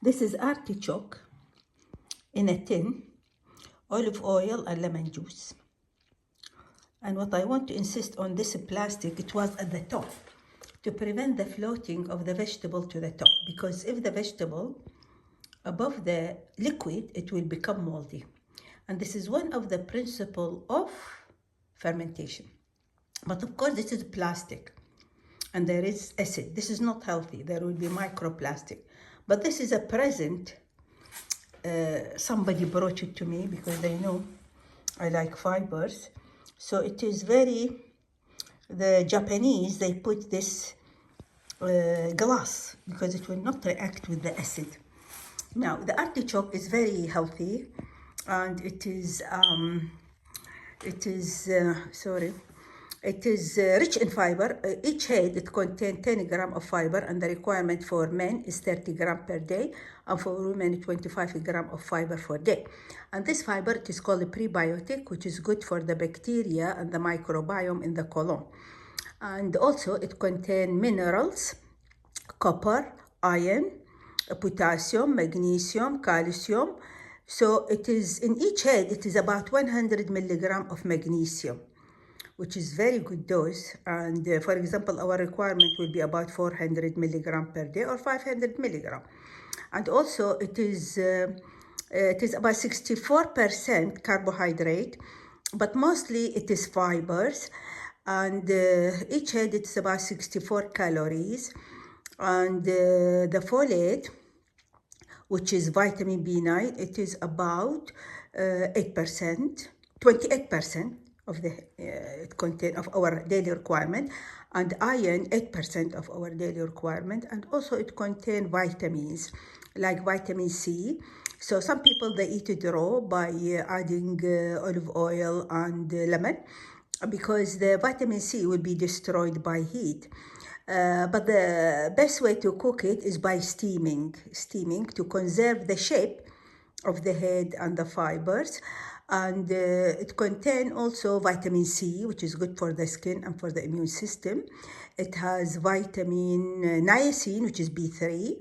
This is artichoke in a tin, olive oil and lemon juice. And what I want to insist on, this plastic, it was at the top to prevent the floating of the vegetable to the top, because if the vegetable above the liquid, it will become moldy. And this is one of the principles of fermentation. But of course, this is plastic and there is acid. This is not healthy. There will be microplastic. But this is a present. Somebody brought it to me because they know I like fibers. So it is the Japanese, they put this glass because it will not react with the acid. Now, the artichoke is very healthy and it is rich in fiber. Each head, it contains 10 grams of fiber, and the requirement for men is 30 grams per day, and for women, 25 grams of fiber per day. And this fiber, it is called a prebiotic, which is good for the bacteria and the microbiome in the colon. And also, it contains minerals, copper, iron, potassium, magnesium, calcium. So it is, in each head, it is about 100 milligrams of magnesium, which is very good dose. And for example, our requirement will be about 400 milligrams per day or 500 milligrams. And also it is about 64% carbohydrate, but mostly it is fibers. And each head, it's about 64 calories. And the folate, which is vitamin B9, it is about 8%, 28% of the content of our daily requirement, and iron 8% of our daily requirement. And also it contains vitamins like vitamin C. So some people, they eat it raw by adding olive oil and lemon, because the vitamin C will be destroyed by heat. But the best way to cook it is by steaming to conserve the shape of the head and the fibers. And it contains also vitamin C, which is good for the skin and for the immune system. It has vitamin niacin, which is B3.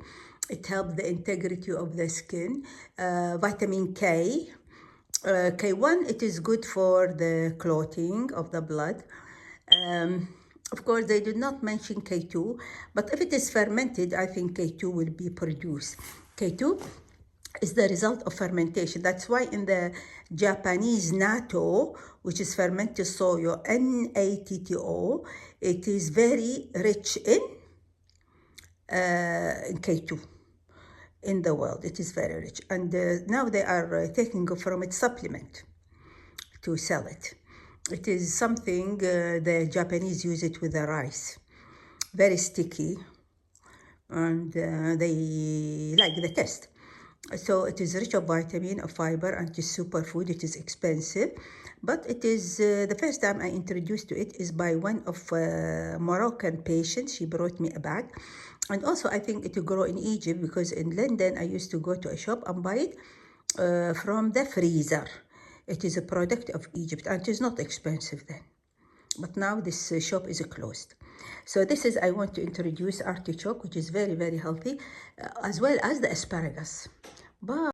It helps the integrity of the skin. Vitamin K. K1, it is good for the clotting of the blood. Of course, they did not mention K2, but if it is fermented, I think K2 will be produced. K2 is the result of fermentation. That's why in the Japanese natto, which is fermented soya, natto, it is very rich in K2 in the world. It is very rich. And now they are taking from it supplement to sell it. It is something the Japanese use it with the rice. Very sticky, and they like the taste. So it is rich of vitamin, of fiber, and it is superfood. It is expensive, but it is the first time I introduced to it is by one of Moroccan patients. She brought me a bag, and also I think it will grow in Egypt, because in London I used to go to a shop and buy it from the freezer. It is a product of Egypt, and it is not expensive then. But now this shop is closed. So this is, I want to introduce artichoke, which is very, very healthy, as well as the asparagus. Bye.